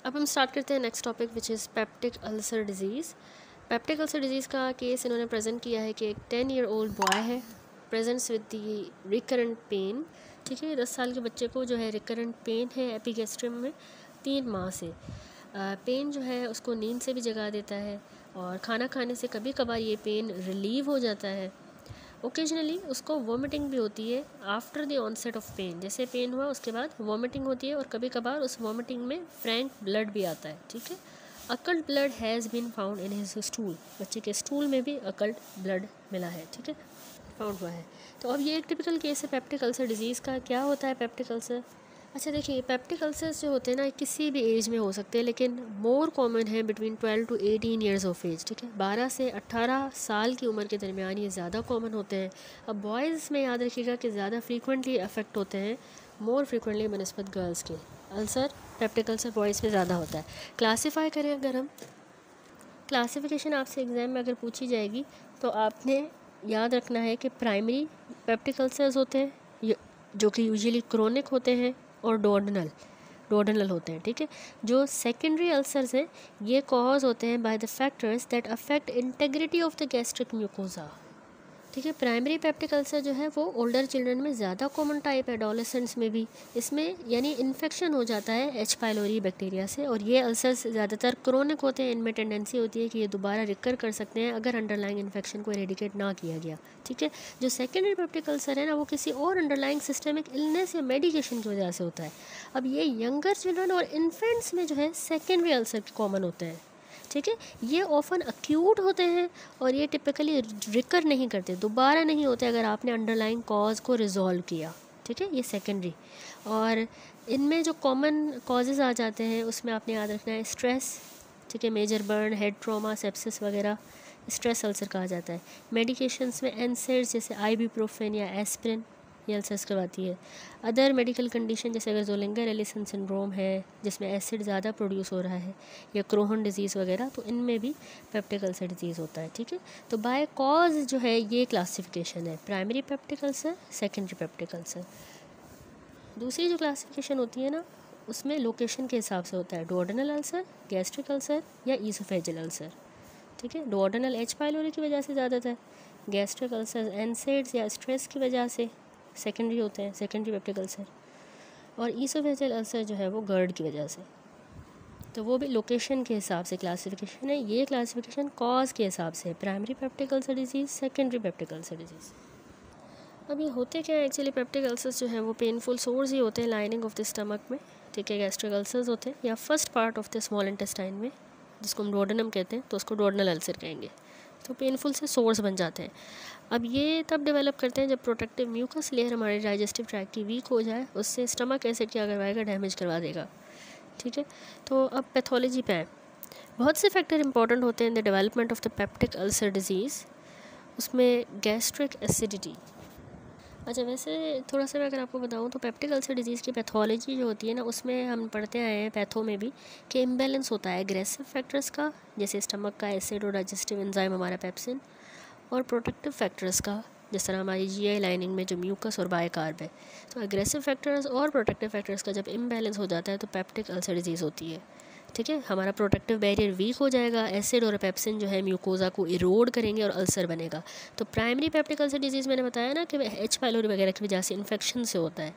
अब हम स्टार्ट करते हैं next topic which is peptic ulcer disease. Peptic ulcer disease का केस इन्होंने प्रेजेंट किया है कि एक 10 ईयर ओल्ड बॉय है, presents with the recurrent pain. ठीक है, 10 साल के बच्चे को जो है रिकरेंट पेन है एपिगेस्ट्रम में 3 माह से। पेन जो है उसको नींद से भी जगा देता है और खाना खाने से कभी कभार ये पेन रिलीव हो जाता है। ओकेजनली उसको वॉमिटिंग भी होती है after the onset of pain, जैसे पेन हुआ उसके बाद वॉमिटिंग होती है और कभी कभार उस वॉमिटिंग में फ्रैंक ब्लड भी आता है। ठीक है, occult blood has been found in his stool, बच्चे के स्टूल में भी अकल्ट ब्लड मिला है। ठीक है, फाउंड हुआ है। तो अब ये एक टिपिकल केस है पेप्टिक अल्सर डिजीज़ का। क्या होता है पेप्टिक अल्सर? अच्छा देखिए, पेप्टिक अल्सर्स जो होते हैं ना किसी भी एज में हो सकते हैं, लेकिन मोर कॉमन है between 12 to 18 years of age. ठीक है, 12 से 18 साल की उम्र के दरमियान ये ज़्यादा कॉमन होते हैं। अब बॉयज़ में याद रखिएगा कि ज़्यादा फ्रीक्वेंटली अफेक्ट होते हैं, मोर फ्रीक्वेंटली बनस्बत गर्ल्स के। अल्सर, पेप्टिक अल्सर बॉयज़ में ज़्यादा होता है। क्लासीफाई करें अगर हम, क्लासिफिकेशन आपसे एग्ज़ाम में अगर पूछी जाएगी तो आपने याद रखना है कि प्राइमरी पेप्टिक अल्सर्स होते हैं जो कि यूजुअली क्रोनिक होते हैं और डोडनल होते हैं। ठीक है, जो सेकेंडरी अल्सर्स हैं ये कॉज होते हैं by the factors that affect integrity of the gastric mucosa. ठीक है, प्राइमरी पेप्टिक अल्सर जो है वो ओल्डर चिल्ड्रन में ज़्यादा कॉमन टाइप है, एडोलेसेंट्स में भी। इसमें यानी इन्फेक्शन हो जाता है एच पाइलोरी बैक्टीरिया से, और ये अल्सर्स ज़्यादातर क्रोनिक होते हैं। इनमें टेंडेंसी होती है कि ये दोबारा रिकर कर सकते हैं अगर अंडरलाइंग इन्फेक्शन को एरेडिकेट ना किया गया। ठीक है, जो सेकेंडरी पेप्टिक अल्सर है ना वो किसी और अंडरलाइंग सिस्टमिक इलनेस या मेडिकेशन की वजह से होता है। अब ये यंगर चिल्ड्रन और इन्फेंट्स में जो है सेकेंडरी अल्सर कॉमन होते हैं। ठीक है, ये ऑफन अक्यूट होते हैं और ये टिपिकली रिकर नहीं करते, दोबारा नहीं होते अगर आपने अंडरलाइंग कॉज को रिजॉल्व किया। ठीक है, ये सेकेंडरी। और इनमें जो कॉमन कॉजेज़ आ जाते हैं उसमें आपने याद रखना है स्ट्रेस। ठीक है, major burn, head trauma, sepsis वगैरह स्ट्रेस अल्सर कहा जाता है। मेडिकेशंस में एनसेड्स जैसे आइबुप्रोफेन या एस्पिरिन ये अल्सर्स करवाती है। अदर मेडिकल कंडीशन जैसे अगर जोलिंगर एलिसन सिंड्रोम है जिसमें एसिड ज़्यादा प्रोड्यूस हो रहा है, या क्रोहन डिजीज़ वगैरह, तो इनमें भी पेप्टिक अल्सर डिजीज़ होता है। ठीक है, तो बाय कॉज जो है ये क्लासिफिकेशन है, primary peptic ulcer, secondary peptic ulcer. दूसरी जो क्लासिफिकेशन होती है ना उसमें लोकेशन के हिसाब से होता है, डुओडेनल अल्सर, गैस्ट्रिक अल्सर या ईसोफेजियल अल्सर। ठीक है, डुओडेनल एच पाइलोरी की वजह से ज़्यादातर, गैस्ट्रिक अल्सर एनसेड्स या स्ट्रेस की वजह से सेकेंडरी होते हैं, सेकेंडरी पेप्टिक अल्सर। और ईसोफेजियल अल्सर जो है वो गर्ड की वजह से, तो वो भी लोकेशन के हिसाब से क्लासिफिकेशन है। ये क्लासिफिकेशन कॉज के हिसाब से, primary peptic ulcer disease, secondary peptic ulcer disease. अब ये होते क्या है एक्चुअली, पेप्टिक अल्सर्स जो है वो पेनफुल सोर्स ही होते हैं लाइनिंग ऑफ द स्टमक में। ठीक है, गैस्ट्रिक अल्सर्स होते हैं या first part of the small intestine में जिसको हम डोडेनम कहते हैं, तो उसको डोडेनल अल्सर कहेंगे। तो पेनफुल से सोर्स बन जाते हैं। अब ये तब डेवलप करते हैं जब प्रोटेक्टिव म्यूकस लेयर हमारे डाइजेस्टिव ट्रैक की वीक हो जाए, उससे स्टमक एसिड क्या करवाएगा, डैमेज करवा देगा। ठीक है, तो अब पैथोलॉजी पे है। बहुत से फैक्टर इंपॉर्टेंट होते हैं in the development of the peptic ulcer disease, उसमें गैस्ट्रिक एसिडिटी। अच्छा, वैसे थोड़ा सा मैं अगर आपको बताऊं तो पेप्टिक अल्सर डिजीज़ की पैथोलॉजी जो होती है ना उसमें हम पढ़ते आए हैं पैथो में भी कि इम्बैलेंस होता है एग्रेसिव फैक्टर्स का, जैसे स्टमक का एसिड और डाइजेस्टिव एंजाइम हमारा पेप्सिन, और प्रोटेक्टिव फैक्टर्स का जिस तरह हमारी जीआई लाइनिंग में जो म्यूकस और बायकार्ब है। तो एग्रेसिव फैक्टर्स और प्रोटेक्टिव फैक्टर्स का जब इम्बैलेंस हो जाता है तो पेप्टिक अल्सर डिजीज़ होती है। ठीक है, हमारा प्रोटेक्टिव बैरियर वीक हो जाएगा, एसिड और पेप्सिन जो है म्यूकोजा को इरोड करेंगे और अल्सर बनेगा। तो प्राइमरी पेप्टिक अल्सर डिजीज़ मैंने बताया ना कि एच पाइलोरी वगैरह की वजह से इन्फेक्शन से होता है,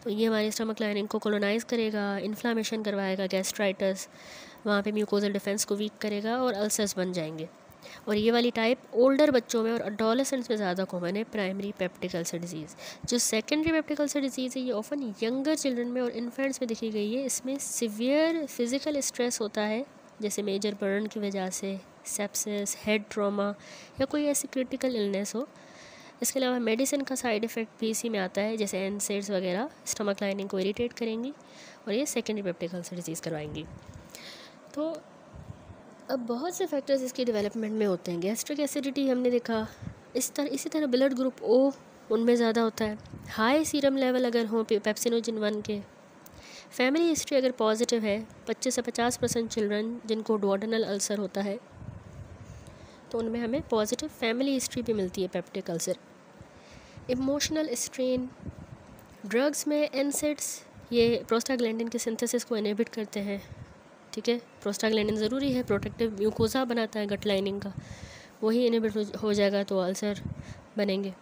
तो ये हमारी स्टमक लाइनिंग को कोलोनाइज करेगा, इन्फ्लामेशन करवाएगा, गैस्ट्राइटिस, वहाँ पे म्यूकोजल डिफेंस को वीक करेगा और अल्सर्स बन जाएंगे। और ये वाली टाइप ओल्डर बच्चों में और अडोलेसेंट्स में ज़्यादा कॉमन है, प्राइमरी पेप्टिक अल्सर डिजीज़। जो सेकेंडरी पेप्टिक अल्सर डिजीज़ है ये ऑफन यंगर चिल्ड्रन में और इन्फेंट्स में देखी गई है। इसमें सिवियर फिजिकल स्ट्रेस होता है जैसे मेजर बर्न की वजह से, सेप्सिस, हेड ट्रॉमा या कोई ऐसी क्रिटिकल इलनेस हो। इसके अलावा मेडिसिन का साइड इफ़ेक्ट भी इसी में आता है, जैसे एनसेड्स वगैरह स्टमक लाइनिंग को इरिटेट करेंगी और ये सेकेंडरी पेप्टिक अल्सर डिजीज़ करवाएंगी। तो अब बहुत से फैक्टर्स इसकी डेवलपमेंट में होते हैं। गैस्ट्रिक एसिडिटी हमने देखा, इसी तरह ब्लड ग्रुप ओ उनमें ज़्यादा होता है, हाई सीरम लेवल अगर हो पेप्सिनोजिन 1 के, फैमिली हिस्ट्री अगर पॉजिटिव है, 25 से 50% चिल्ड्रन जिनको डुओडेनल अल्सर होता है तो उनमें हमें पॉजिटिव फैमिली हिस्ट्री भी मिलती है peptic ulcer. Emotional strain, drugs में एनसेड्स ये प्रोस्टाग्लैंडिन के सिंथेसिस को इनहिबिट करते हैं, ठीक है। प्रोस्टाग्लैंडिन ज़रूरी है, प्रोटेक्टिव म्यूकोसा बनाता है गट लाइनिंग का, वही इनहिबिट हो जाएगा तो अल्सर बनेंगे।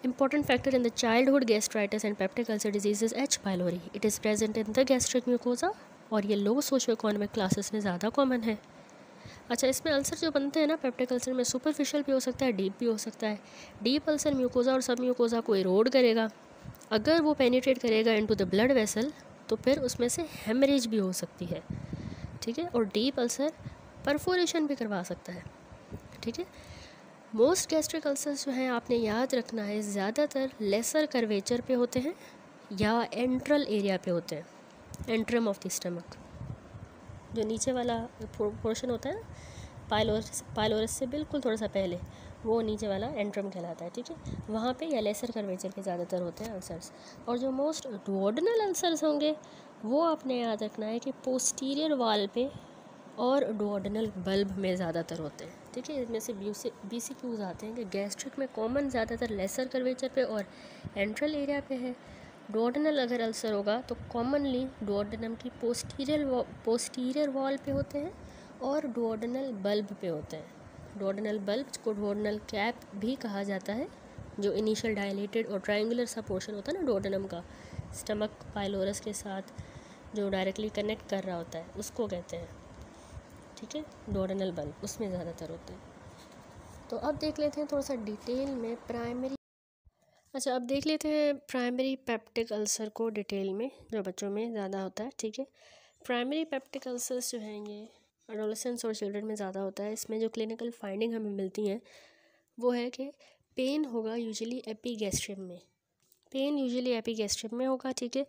Important factor in the childhood gastritis and peptic ulcer disease is H. pylori. It is present in the gastric mucosa और ये लो सोशो इकोनॉमिक क्लासेस में ज़्यादा कॉमन है। अच्छा, इसमें अल्सर जो बनते हैं ना पेप्टिक अल्सर में, सुपरफिशियल भी हो सकता है, डीप भी हो सकता है। डीप अल्सर म्यूकोसा और सब म्यूकोसा को इरोड करेगा, अगर वो पेनिट्रेट करेगा इनटू द ब्लड वेसल तो फिर उसमें से हेमरेज भी हो सकती है, ठीक है। और डीप अल्सर परफोरेशन भी करवा सकता है, ठीक है। मोस्ट गैस्ट्रिक अल्सर्स जो हैं आपने याद रखना है ज़्यादातर लेसर कर्वेचर पे होते हैं या एंट्रल एरिया पे होते हैं, एंट्रम ऑफ द स्टमक, जो नीचे वाला पोर्शन होता है पाइलोरस से बिल्कुल थोड़ा सा पहले, वो नीचे वाला एंट्रम कहलाता है, ठीक है। वहाँ पे या लेसर कर्वेचर पे ज़्यादातर होते हैं अल्सर्स। और जो मोस्ट डुओडेनल अल्सर्स होंगे वो आपने याद रखना है कि पोस्टीरियर वाल पे और डुओडेनल बल्ब में ज़्यादातर होते हैं, ठीक है। इसमें से BCQs आते हैं कि गैस्ट्रिक में कॉमन ज़्यादातर लेसर कर्वेचर पे और एंट्रल एरिया पे है। डुओडेनल अगर अल्सर होगा तो कॉमनली डुओडेनम की पोस्टीरियर वॉल पे होते हैं और डुओडेनल बल्ब पे होते हैं। डुओडेनल बल्ब को डुओडेनल कैप भी कहा जाता है, जो इनिशियल डायलेटेड और ट्रायंगुलर सा पोर्शन होता है ना डुओडेनम का, स्टमक पाइलोरस के साथ जो डायरेक्टली कनेक्ट कर रहा होता है, उसको कहते हैं, ठीक है। डुओडेनल बल्ब उसमें ज़्यादातर होते हैं। तो अब देख लेते हैं थोड़ा सा डिटेल में प्राइमरी। अच्छा, अब देख लेते हैं प्राइमरी पेप्टिक अल्सर को डिटेल में, जो बच्चों में ज़्यादा होता है, ठीक है। प्राइमरी पेप्टिक अल्सर्स जो हैं ये एडोलेसेंट्स और चिल्ड्रन में ज़्यादा होता है। इसमें जो क्लिनिकल फाइंडिंग हमें मिलती हैं वो है कि पेन होगा यूजुअली एपीगैस्ट्रियम में, पेन यूजुअली एपीगैस्ट्रियम में होगा, ठीक है।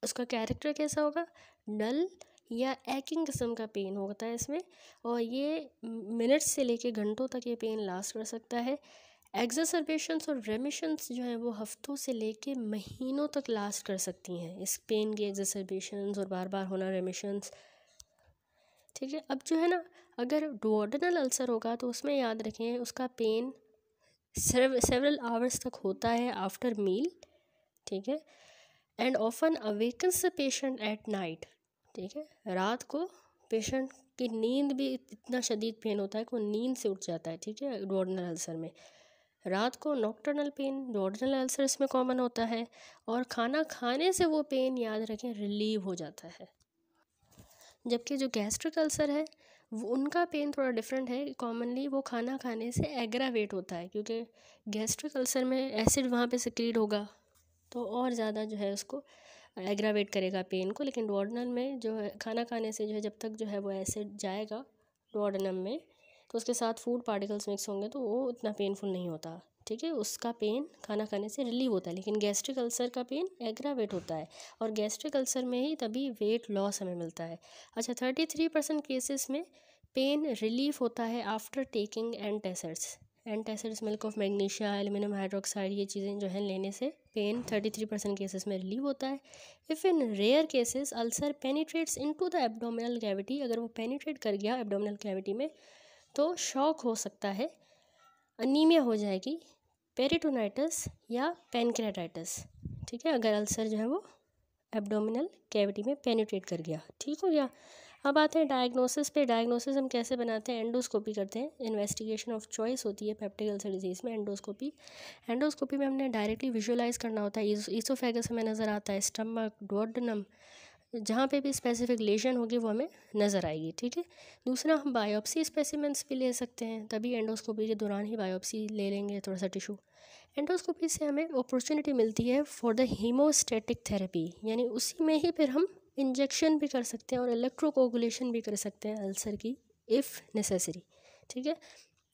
उसका कैरेक्टर कैसा होगा, डल या एकिंग किस्म का पेन होता है इसमें, और ये मिनट्स से लेके घंटों तक ये पेन लास्ट कर सकता है। एग्जर्सर्बेशंस और रेमिशंस जो हैं वो हफ्तों से लेके महीनों तक लास्ट कर सकती हैं, इस पेन की एग्जर्सर्बेशंस और बार बार होना रेमिशंस, ठीक है। अब जो है ना, अगर डुओडेनल अल्सर होगा तो उसमें याद रखें उसका पेन सेवरल आवर्स तक होता है आफ्टर मील, ठीक है। And often awakens the patient at night, ठीक है। रात को पेशेंट की नींद भी इतना शदीद पेन होता है कि वो नींद से उठ जाता है, ठीक है। डुओडेनल अल्सर में रात को नॉक्टर्नल पेन डुओडेनल अल्सर इसमें कॉमन होता है, और खाना खाने से वो पेन याद रखें रिलीव हो जाता है। जबकि जो गैस्ट्रिक अल्सर है वो उनका पेन थोड़ा डिफरेंट है, कॉमनली वो खाना खाने से एग्रावेट होता है, क्योंकि गैस्ट्रिक अल्सर में एसिड वहाँ पे सिक्रीट होगा तो और ज़्यादा जो है उसको एग्रावेट करेगा पेन को। लेकिन डुओडेनल में जो है खाना खाने से जो है जब तक जो है वो एसिड जाएगा डुओडेनम में तो उसके साथ फूड पार्टिकल्स मिक्स होंगे तो वो उतना पेनफुल नहीं होता, ठीक है। उसका पेन खाना खाने से रिलीव होता है, लेकिन गैस्ट्रिक अल्सर का पेन एग्रावेट होता है, और गैस्ट्रिक अल्सर में ही तभी वेट लॉस हमें मिलता है। अच्छा, 33% केसेस में पेन रिलीफ होता है after taking antacids. Antacids milk of magnesia, aluminium hydroxide, ये चीज़ें जो हैं लेने से पेन 33% केसेस में रिलीव होता है। If in rare cases ulcer penetrates into the abdominal cavity, अगर वो पेनिट्रेट कर गया एब्डोमिनल कैविटी में तो शॉक हो सकता है, अनीमिया हो जाएगी, पेरिटोनाइटिस या पैनक्रेटाइटिस, ठीक है, अगर अल्सर जो है वो एब्डोमिनल कैविटी में पेनिट्रेट कर गया, ठीक हो गया। अब आते हैं डायग्नोसिस पे। डायग्नोसिस हम कैसे बनाते हैं, एंडोस्कोपी करते हैं। इन्वेस्टिगेशन ऑफ चॉइस होती है पेप्टिक अल्सर डिजीज़ में एंडोस्कोपी। एंडोस्कोपी में हमने डायरेक्टली विजुअलाइज करना होता है, ईसोफेगस हमें नज़र आता है, स्टमक, डुओडेनम, जहाँ पे भी स्पेसिफिक लेशन होगी वो हमें नज़र आएगी, ठीक है। दूसरा, हम बायोप्सी स्पेसिमेंट्स भी ले सकते हैं, तभी एंडोस्कोपी के दौरान ही बायोप्सी ले लेंगे थोड़ा सा टिशू। एंडोस्कोपी से हमें अपॉर्चुनिटी मिलती है फॉर द हीमोस्टैटिक थेरेपी, यानी उसी में ही फिर हम इंजेक्शन भी कर सकते हैं और इलेक्ट्रोकोगुलेशन भी कर सकते हैं अल्सर की इफ़ नेसेसरी, ठीक है।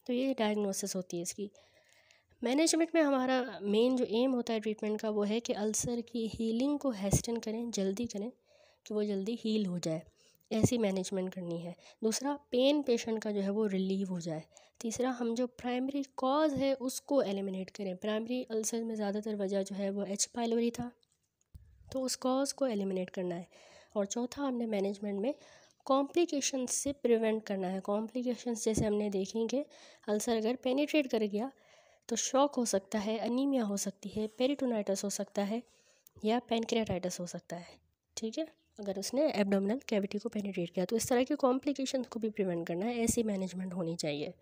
तो ये डायग्नोसिस होती है इसकी। मैनेजमेंट में हमारा मेन जो एम होता है ट्रीटमेंट का वो है कि अल्सर की हीलिंग को हेस्टन करें, जल्दी करें कि वो जल्दी हील हो जाए, ऐसी मैनेजमेंट करनी है। दूसरा, पेन पेशेंट का जो है वो रिलीव हो जाए। तीसरा, हम जो प्राइमरी कॉज है उसको एलिमिनेट करें। प्राइमरी अल्सर में ज़्यादातर वजह जो है वो H. पाइलोरी था, तो उस कॉज को एलिमिनेट करना है। और चौथा, हमने मैनेजमेंट में कॉम्प्लिकेशंस से प्रिवेंट करना है। कॉम्प्लिकेशंस जैसे हमने देखेंगे, अल्सर अगर पेनिट्रेट कर गया तो शॉक हो सकता है, अनीमिया हो सकती है, पेरिटोनाइटिस हो सकता है या पैनक्रेटाइटिस हो सकता है, ठीक है। अगर उसने एब्डोमिनल कैविटी को पेनिट्रेट किया। तो इस तरह की कॉम्प्लिकेशंस को भी प्रिवेंट करना है, ऐसी मैनेजमेंट होनी चाहिए।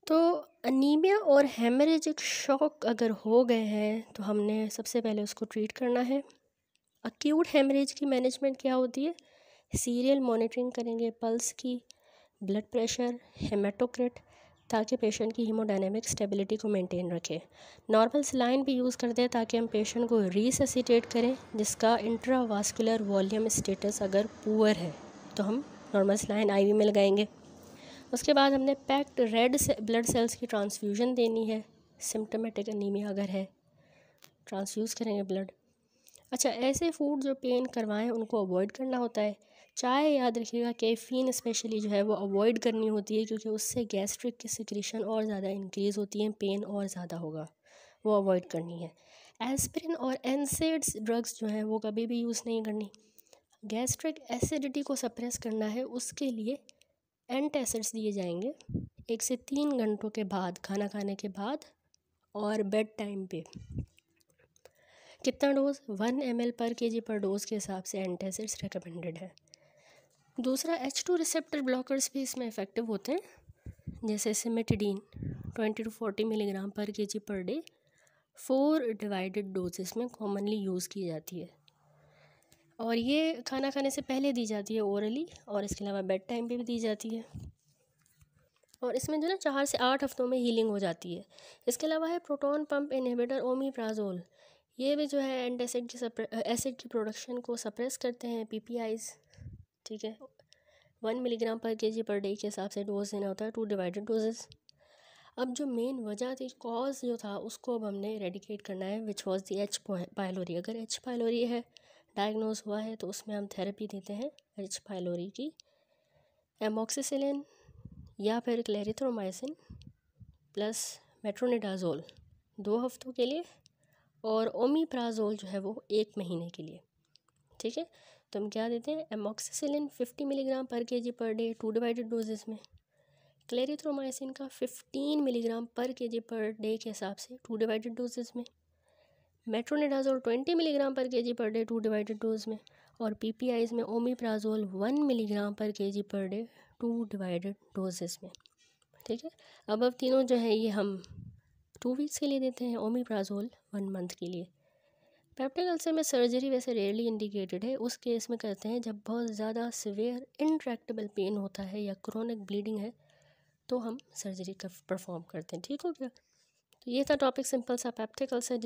तो अनीमिया और हेमरेजिक शॉक अगर हो गए हैं तो हमने सबसे पहले उसको ट्रीट करना है। अक्यूट हेमरेज की मैनेजमेंट क्या होती है? सीरियल मॉनिटरिंग करेंगे, पल्स की, ब्लड प्रेशर, हेमाटोक्रिट, ताकि पेशेंट की हीमोडायनेमिक स्टेबिलिटी को मेंटेन रखें। नॉर्मल सलाइन भी यूज़ करते हैं ताकि हम पेशेंट को रिससिटेट करें, जिसका इंट्रावास्कुलर वॉल्यूम स्टेटस अगर पुअर है तो हम नॉर्मल सलाइन आईवी में लगाएंगे। उसके बाद हमने पैक्ड रेड ब्लड सेल्स की ट्रांसफ्यूजन देनी है। सिम्टोमेटिक अनीमिया अगर है, ट्रांसफ्यूज़ करेंगे ब्लड। अच्छा, ऐसे फूड जो पेन करवाएं उनको अवॉइड करना होता है। चाय याद रखिएगा, कैफ़ीन स्पेशली जो है वो अवॉइड करनी होती है, क्योंकि उससे गैस्ट्रिक की सिक्रीशन और ज़्यादा इंक्रीज़ होती है, पेन और ज़्यादा होगा, वो अवॉइड करनी है। एस्पिरिन और एनसेड्स ड्रग्स जो हैं वो कभी भी यूज़ नहीं करनी। गैस्ट्रिक एसिडिटी को सप्रेस करना है, उसके लिए एंटासिड्स दिए जाएंगे 1 से 3 घंटों के बाद, खाना खाने के बाद और बेड टाइम पे। कितना डोज? 1 ml पर kg पर डोज के हिसाब से एंटासिड्स रिकमेंडेड है। दूसरा, H2 रिसेप्टर ब्लॉकर्स भी इसमें इफ़ेक्टिव होते हैं, जैसे सिमेटिडीन 20 to 40 मिलीग्राम पर kg per day 4 divided doses में कॉमनली यूज़ की जाती है, और ये खाना खाने से पहले दी जाती है ओरली, और इसके अलावा बेड टाइम पे भी दी जाती है, और इसमें जो ना 4 से 8 हफ्तों में हीलिंग हो जाती है। इसके अलावा है प्रोटॉन पंप इनहिबिटर ओमिप्राजोल, ये भी जो है एंटासिड की एसिड की प्रोडक्शन को सप्रेस करते हैं, पीपीआईज, ठीक है। 1 मिलीग्राम पर kg पर डे के हिसाब से डोज देना होता है, 2 डिवाइडेड डोजेस। अब जो मेन वजह थी, कॉज जो था, उसको अब हमने रेडिकेट करना है, which was the H pylori. अगर एच पायलोरी है, डायग्नोज हुआ है, तो उसमें हम थेरेपी देते हैं एच पायलोरी की, एमोक्सिसिलिन या फिर क्लेरिथ्रोमाइसिन प्लस मेट्रोनिडाजोल 2 हफ्तों के लिए, और ओमिप्राजोल जो है वो 1 महीने के लिए, ठीक है। तो हम क्या देते हैं? एमोक्सिसिलिन 50 मिलीग्राम पर kg per day 2 divided doses में, क्लेरिथ्रोमाइसिन का 15 मिलीग्राम पर kg पर डे के हिसाब से 2 डिवाइडेड डोजेस में, मेट्रोनिडाजोल 20 मिलीग्राम पर kg per day 2 divided dose में, और पीपीआईज में ओमिप्राजोल 1 मिलीग्राम पर kg per day 2 divided doses में, ठीक है। अब तीनों जो है ये हम 2 वीक्स के लिए देते हैं, ओमिप्राजोल 1 मंथ के लिए। पेप्टिक अल्सर में सर्जरी वैसे रेयरली इंडिकेटेड है, उस केस में करते हैं जब बहुत ज़्यादा सिवियर इंट्रैक्टेबल पेन होता है या क्रोनिक ब्लीडिंग है, तो हम सर्जरी का परफॉर्म करते हैं, ठीक हो गया। तो ये था टॉपिक, सिंपल सा पेप्टिक अल्सर